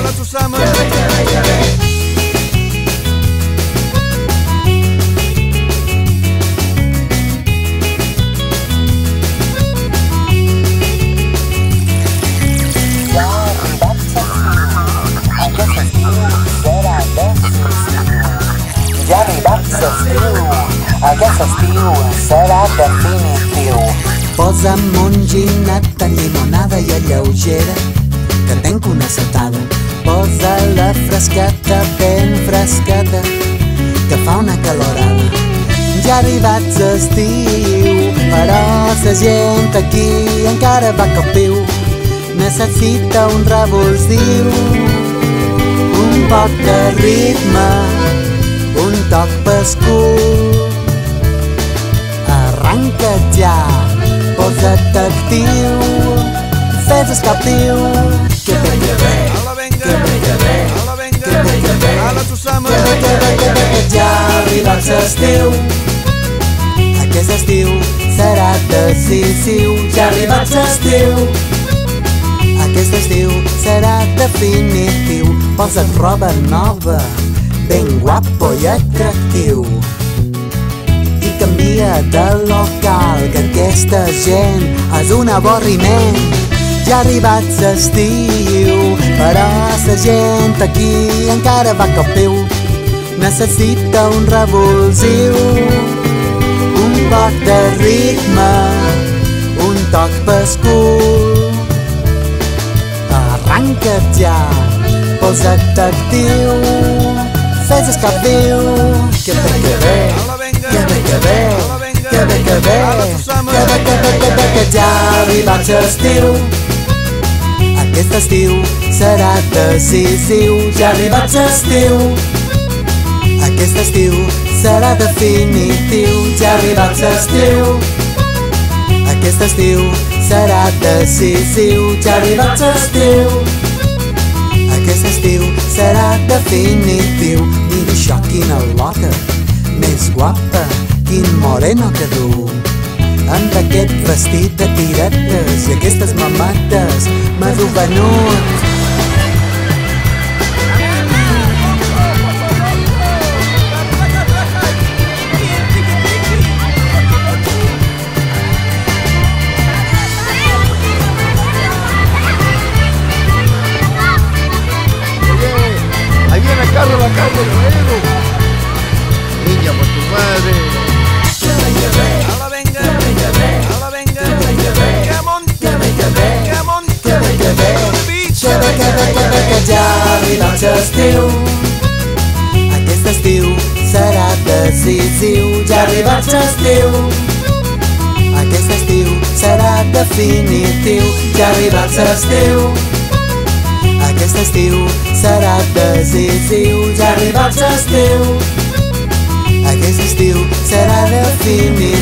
la Susama. Ja ha arribat l'estiu, aquest estiu serà definitiu. Posa'm un ginet en llimonada i lleugera, que tenc una setada. Posa la fresqueta, ben fresqueta, que fa una calorada. Ja ha arribat l'estiu, però la gent aquí encara va cap piu. Necessita un revulsiu, un poc de ritme, un toc pescul. Arranca't ja, posa't actiu, fes escaptiu. Que bé, que bé, que bé, que bé, que bé, que bé, A la Susama. que ja ha arribat l'estiu. Aquest estiu serà decisiu. Ja ha arribat l'estiu. Aquest estiu serà definitiu. Posa't roba nova, ben guapo i atractiu, i canvia de local, que aquesta gent és un avorriment. Ja ha arribat l'estiu, però la gent aquí encara va cap piu. Necessita un revulsiu, un poc de ritme, un toc pescul. Arranca't ja, posa't actiu, fes escaptiu. Que bé, que bé, que bé, que bé, que bé, que bé, que ja ha arribat l'estiu. Aquest estiu serà decisiu. Ja ha arribat l'estiu. Aquest estiu serà definitiu. Ja ha arribat l'estiu. Aquest estiu serà decisiu. Ja ha arribat l'estiu. Aquest estiu serà definitiu. Mira això, quina loca, més guapa, quin moreno que du, amb aquest vestit de tiretes i aquestes mamates m'ha venut. Ahí viene el carro, la carro, luego. Niña, por tu madre. A la venga, a la venga, come on, come on, Que ja ha arribat l'estiu. Aquest estiu serà decisiu. Ja ha arribat l'estiu. Aquest estiu serà definitiu. Ja ha arribat l'estiu. Aquest estiu serà decisiu. Ja ha arribat l'estiu. Aquest estiu serà definitiu.